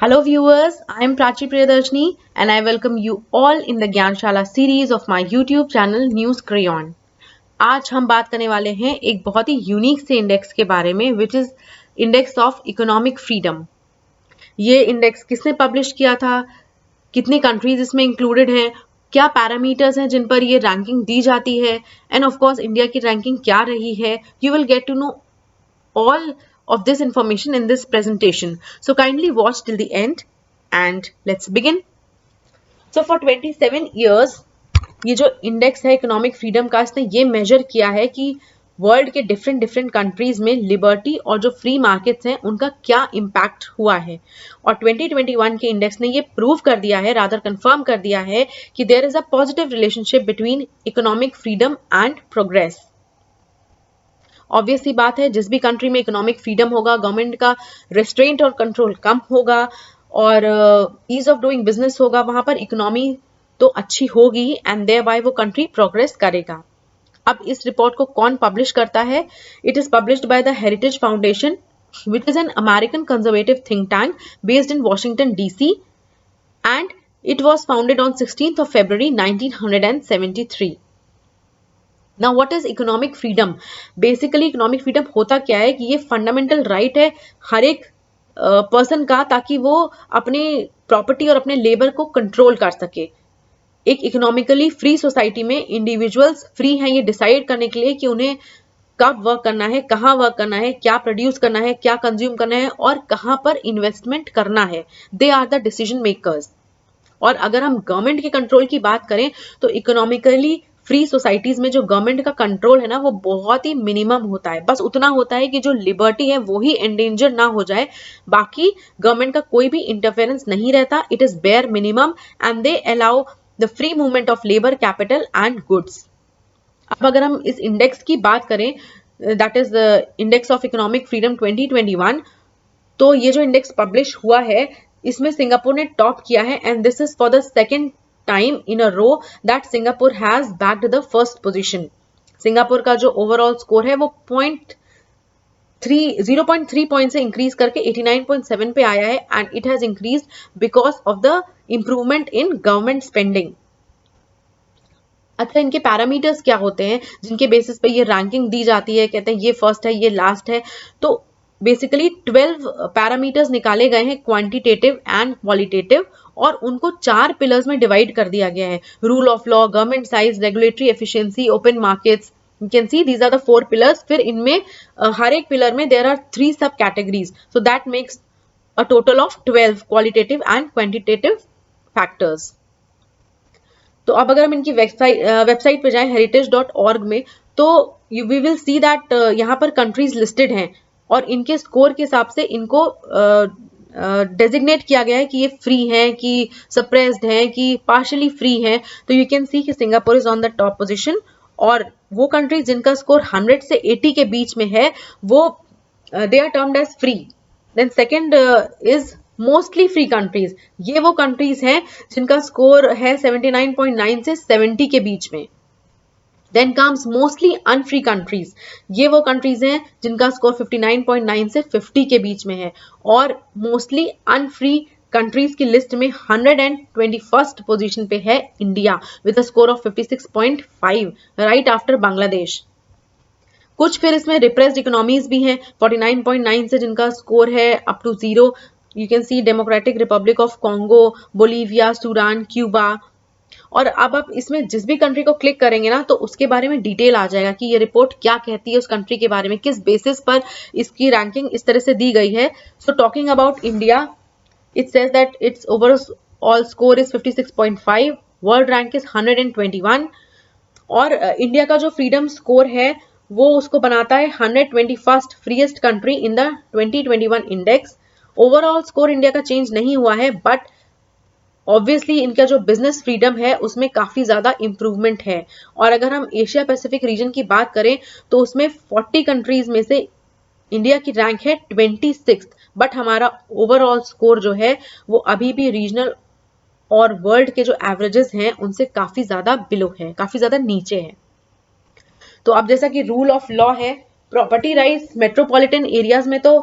Hello viewers, I am Prachi Priyadarshini and I welcome you all in the Gyanshala series of my YouTube channel News Crayon. आज हम बात करने वाले हैं एक बहुत ही यूनिक से इंडेक्स के बारे में which is index of economic freedom. ये इंडेक्स किसने पब्लिश किया था, कितनी कंट्रीज इसमें इंक्लूडेड हैं, क्या पैरामीटर्स हैं जिन पर ये रैंकिंग दी जाती है एंड ऑफ कोर्स इंडिया की रैंकिंग क्या रही है. You will get to know all of this information in this presentation. So kindly watch till the end and let's begin. So for 27 years ये जो इंडेक्स है इकोनॉमिक फ्रीडम का, इसने ये मेजर किया है कि वर्ल्ड के डिफरेंट कंट्रीज में लिबर्टी और जो फ्री मार्केट्स हैं उनका क्या इम्पैक्ट हुआ है. और 2021 के इंडेक्स ने ये प्रूव कर दिया है, रादर कंफर्म कर दिया है कि there is a positive relationship between economic freedom and progress. Obviously बात है, जिस भी कंट्री में इकोनॉमिक फ्रीडम होगा, गवर्नमेंट का रेस्ट्रेंट और कंट्रोल कम होगा और ईज ऑफ डूइंग बिजनेस होगा, वहां पर इकोनॉमी तो अच्छी होगी एंड देयर बाय वो कंट्री प्रोग्रेस करेगा. अब इस रिपोर्ट को कौन पब्लिश करता है? It is published by the heritage foundation which is an American conservative think tank based in Washington DC and it was founded on 16th of February 1973. Now what is economic freedom? Basically economic freedom होता क्या है कि ये fundamental right है हर एक person का, ताकि वो अपने प्रॉपर्टी और अपने लेबर को कंट्रोल कर सके. एक इकोनॉमिकली फ्री सोसाइटी में इंडिविजुअल्स फ्री हैं ये डिसाइड करने के लिए कि उन्हें कब वर्क करना है, कहाँ वर्क करना है, क्या प्रोड्यूस करना है, क्या कंज्यूम करना है और कहाँ पर इन्वेस्टमेंट करना है. They are the decision makers. और अगर हम गवर्नमेंट के कंट्रोल की बात करें तो इकोनॉमिकली फ्री सोसाइटीज में जो गवर्नमेंट का कंट्रोल है ना, वो बहुत ही मिनिमम होता है. बस उतना होता है कि जो लिबर्टी है वो ही एंडेंजर ना हो जाए, बाकी गवर्नमेंट का कोई भी इंटरफेरेंस नहीं रहता. It is bare minimum and they allow the free movement of labour, capital and goods. अब अगर हम इस इंडेक्स की बात करें, that is the index of economic freedom 2021, तो ये जो इंडेक्स पब्लिश हुआ है इसमें सिंगापुर ने टॉप किया है and this is for the second time in a row that Singapore has bagged the first position. Singapore का जो ओवरऑल स्कोर है वो 0.3 पॉइंट से इंक्रीज करके 89.7 पे आया है and it has increase because of the improvement in government spending. अच्छा, इनके पैरामीटर्स क्या होते हैं जिनके बेसिस पे ये रैंकिंग दी जाती है? कहते हैं ये फर्स्ट है, ये लास्ट है. तो बेसिकली 12 पैरामीटर्स निकाले गए हैं, क्वांटिटेटिव एंड क्वालिटेटिव, और उनको 4 पिलर्स में डिवाइड कर दिया गया है. Rule of law, government size, regulatory efficiency, open markets. You can see these are the 4 pillars. फिर इनमें हर एक पिलर में देयर आर 3 सब categories, so that makes a total of 12 qualitative and quantitative factors. तो अब अगर हम इनकी वेबसाइट पे जाएं heritage.org में, तो वी विल सी दैट यहाँ पर कंट्रीज लिस्टेड हैं और इनके स्कोर के हिसाब से इनको डेजिग्नेट किया गया है कि ये फ्री हैं, कि सप्रेस्ड हैं, कि पार्शियली फ्री हैं. तो यू कैन सी कि Singapore is on the top position और वो कंट्रीज जिनका स्कोर 100 से 80 के बीच में है वो they are termed as free. Then second is mostly free countries. ये वो कंट्रीज हैं जिनका स्कोर है 79.9 से 70 के बीच में. Then comes mostly unfree countries. ये वो कंट्रीज हैं जिनका स्कोर 59.9 से 50 के बीच में है. और मोस्टली अनफ्री कंट्रीज की लिस्ट में 121st पोजीशन पे है India with a score of 56.5 right after Bangladesh. कुछ फिर इसमें रिप्रेस्ड इकोनॉमीज भी हैं 49.9 से जिनका स्कोर है up to 0. You can see Democratic Republic of Congo, Bolivia, Sudan, Cuba. और अब आप इसमें जिस भी कंट्री को क्लिक करेंगे ना तो उसके बारे में डिटेल आ जाएगा कि ये रिपोर्ट क्या कहती है उस कंट्री के बारे में, किस बेसिस पर इसकी रैंकिंग इस तरह से दी गई है. So talking about India, it says that it's overall score is 56.5, world rank is 121 और इंडिया का जो फ्रीडम स्कोर है वो उसको बनाता है 121st freest country in the 2021 index. Overall score India का चेंज नहीं हुआ है बट ऑब्वियसली इनका जो बिजनेस फ्रीडम है उसमें काफी ज्यादा इंप्रूवमेंट है. और अगर हम एशिया पैसिफिक रीजन की बात करें तो उसमें 40 कंट्रीज में से इंडिया की रैंक है 26th, बट हमारा ओवरऑल स्कोर जो है वो अभी भी रीजनल और वर्ल्ड के जो एवरेजेस हैं उनसे काफी ज्यादा बिलो है, काफी ज्यादा नीचे है. तो अब जैसा कि रूल ऑफ लॉ है, प्रॉपर्टी राइट्स मेट्रोपॉलिटन एरियाज में तो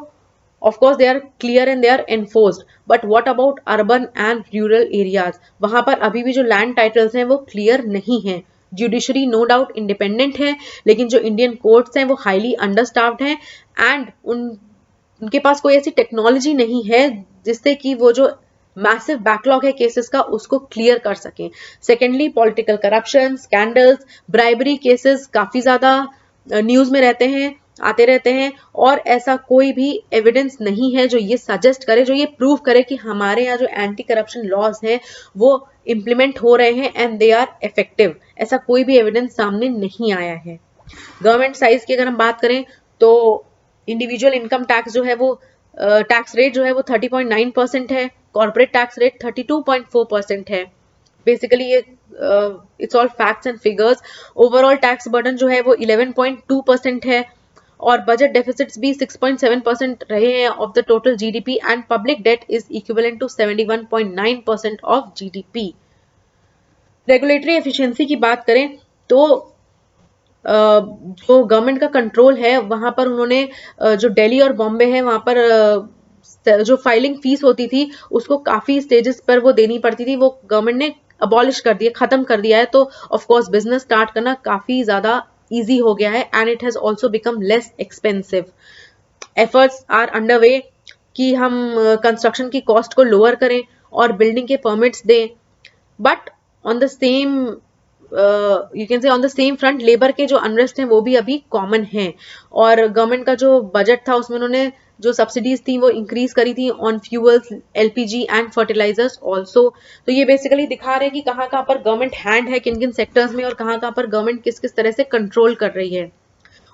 of course they are clear and they are enforced, but what about urban and rural areas, वहां पर अभी भी जो लैंड टाइटल्स हैं वो क्लियर नहीं है। जुडिशरी नो डाउट इंडिपेंडेंट है, लेकिन जो इंडियन कोर्ट्स हैं वो हाईली अंडरस्टाफ्ड हैं एंड उनके पास कोई ऐसी टेक्नोलॉजी नहीं है जिससे कि वो जो मैसिव बैकलॉग है केसेस का उसको क्लियर कर सकें। Secondly, political corruption, scandals, bribery cases काफी ज्यादा न्यूज में रहते हैं, आते रहते हैं, और ऐसा कोई भी एविडेंस नहीं है जो ये सजेस्ट करे, जो ये प्रूव करे कि हमारे यहाँ जो एंटी करप्शन लॉज हैं वो इम्प्लीमेंट हो रहे हैं एंड दे आर इफेक्टिव। ऐसा कोई भी एविडेंस सामने नहीं आया है। गवर्नमेंट साइज की अगर हम बात करें तो इंडिविजुअल इनकम टैक्स जो है वो टैक्स रेट जो है वो 30.9% है, कॉर्पोरेट टैक्स रेट 32.4% है। बेसिकली ये it's all facts and figures. Overall tax burden जो है वो 11.2% है, और बजट डेफिसिट्स भी 6.7% रहे हैं of the total GDP, and public debt is equivalent to 71.9% of GDP. Regulatory efficiency की बात करें तो जो गवर्नमेंट का कंट्रोल है वहां पर उन्होंने जो दिल्ली और बॉम्बे है वहां पर जो फाइलिंग फीस होती थी उसको काफी स्टेजेस पर वो देनी पड़ती थी, वो गवर्नमेंट ने अबॉलिश कर दिया, खत्म कर दिया है। तो ऑफ कोर्स बिजनेस स्टार्ट करना काफी ज्यादा इजी हो गया है and it has also become less expensive. Efforts are underway कि हम कंस्ट्रक्शन की कॉस्ट को लोअर करें और बिल्डिंग के परमिट्स दें, but on the same you can say on the same front labour के जो अनरेस्ट हैं वो भी अभी कॉमन हैं, और गवर्नमेंट का जो बजट था उसमें उन्होंने जो सब्सिडीज थी वो इंक्रीज करी थी on fuels, LPG and fertilizers also. तो ये बेसिकली दिखा रहे हैं कि कहाँ कहाँ पर गवर्नमेंट हैंड है किन किन सेक्टर्स में, और कहाँ कहाँ पर गवर्नमेंट किस किस तरह से कंट्रोल कर रही है।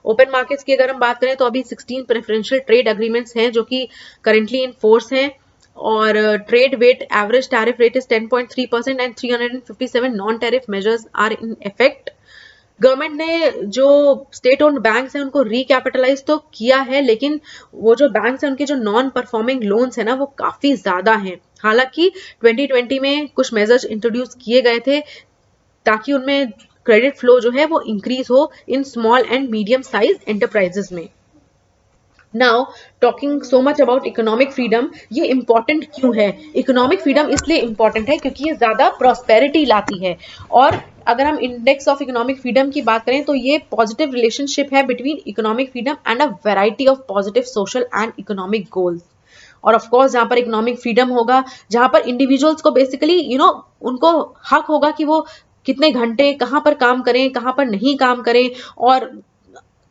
ओपन मार्केट्स की अगर हम बात करें तो अभी 16 प्रेफरेंशियल ट्रेड एग्रीमेंट्स हैं जो कि करेंटली इन फोर्स हैं, और trade weighted average tariff rate is 10.3% and 357 non tariff measures are in effect. Government ने जो स्टेट ओन्ड बैंक्स हैं उनको रिकैपिटलाइज तो किया है, लेकिन वो जो बैंक्स हैं उनके जो नॉन परफॉर्मिंग लोन्स हैं ना वो काफी ज्यादा हैं। हालांकि 2020 में कुछ मेजर्स इंट्रोड्यूस किए गए थे ताकि उनमें क्रेडिट फ्लो जो है वो इंक्रीज हो in small and medium size enterprises में। Now talking so much about economic freedom, ये इंपॉर्टेंट क्यों है? इकोनॉमिक फ्रीडम इसलिए इंपॉर्टेंट है क्योंकि ये ज्यादा प्रॉस्पेरिटी लाती है, और अगर हम इंडेक्स ऑफ इकोनॉमिक फ्रीडम की बात करें तो ये पॉजिटिव रिलेशनशिप है between economic freedom and a variety of positive social and economic goals. और ऑफ कोर्स जहां पर इकोनॉमिक फ्रीडम होगा, जहां पर इंडिविजुअल्स को बेसिकली उनको हक होगा कि वो कितने घंटे कहां पर काम करें, कहां पर नहीं काम करें। और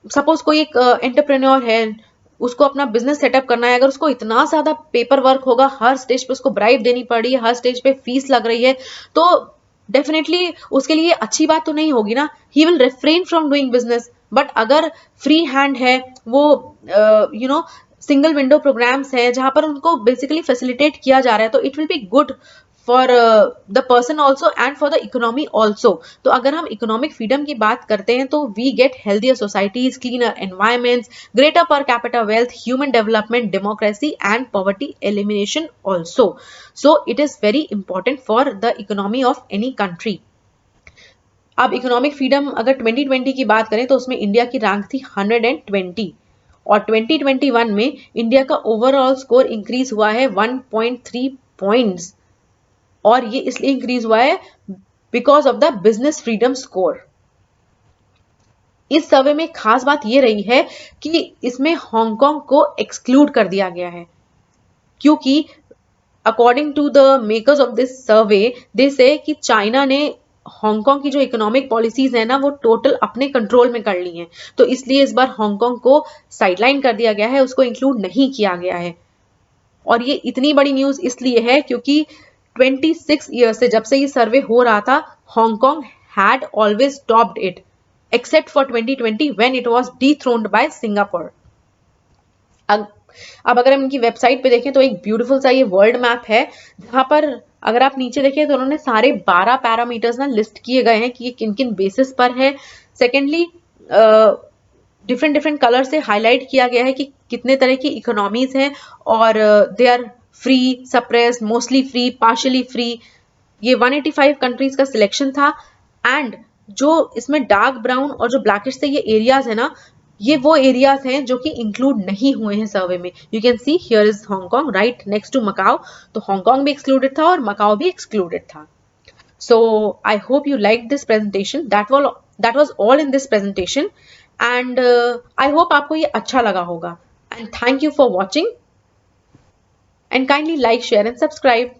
सपोज कोई एक एंटरप्रेन्योर है, उसको अपना बिजनेस सेटअप करना है, अगर उसको इतना ज्यादा पेपर वर्क होगा, हर स्टेज पे उसको ब्राइब देनी पड़ रही है, हर स्टेज पे फीस लग रही है, तो डेफिनेटली उसके लिए अच्छी बात तो नहीं होगी ना, he will refrain from doing business. But अगर फ्री हैंड है, वो सिंगल विंडो प्रोग्राम्स है जहां पर उनको बेसिकली फैसिलिटेट किया जा रहा है, तो it will be good for the person also and for the economy also. तो अगर हम इकोनॉमिक फ्रीडम की बात करते हैं तो we get healthier societies, cleaner environments, greater per capita wealth, human development, democracy and poverty elimination also. So it is very important for the economy of any country. अब economic freedom अगर 2020 की बात करें तो उसमें इंडिया की rank थी 120, और 2021 में इंडिया का ओवरऑल स्कोर इंक्रीज हुआ है 1.3 पॉइंट्स, और ये इसलिए इंक्रीज हुआ है because of the business freedom score. इस सर्वे में खास बात ये रही है कि इसमें हांगकांग को एक्सक्लूड कर दिया गया है, क्योंकि according to the makers of this survey they say कि चाइना ने हांगकांग की जो इकोनॉमिक पॉलिसीज है ना वो टोटल अपने कंट्रोल में कर ली हैं, तो इसलिए इस बार हांगकांग को साइडलाइन कर दिया गया है, उसको इंक्लूड नहीं किया गया है। और ये इतनी बड़ी न्यूज इसलिए है क्योंकि 26 ईयर्स से, जब से ये सर्वे हो रहा था, Hong Kong had always topped it except for 2020 when it was dethroned by Singapore. अब अगर हम इनकी वेबसाइट पे देखें तो एक ब्यूटीफुल सा ये वर्ल्ड मैप है, जहां पर अगर आप नीचे देखें तो उन्होंने सारे 12 पैरामीटर्स ना लिस्ट किए गए हैं कि ये किन किन बेसिस पर है। सेकेंडली डिफरेंट डिफरेंट कलर से हाईलाइट किया गया है कि कितने तरह की इकोनॉमीज हैं, और they are free, suppressed, mostly free, partially free. ये 185 कंट्रीज का सिलेक्शन था, एंड जो इसमें डार्क ब्राउन और जो ब्लैकिश से ये एरियाज है ना, ये वो एरियाज हैं जो कि इंक्लूड नहीं हुए हैं सर्वे में. You can see here is Hong Kong right next to Macao. तो हांगकांग भी एक्सक्लूडेड था और मकाओ भी एक्सक्लूडेड था. So I hope you liked this presentation. That was all in this presentation, and I hope आपको ये अच्छा लगा होगा. And thank you for watching. And kindly like, share, and subscribe.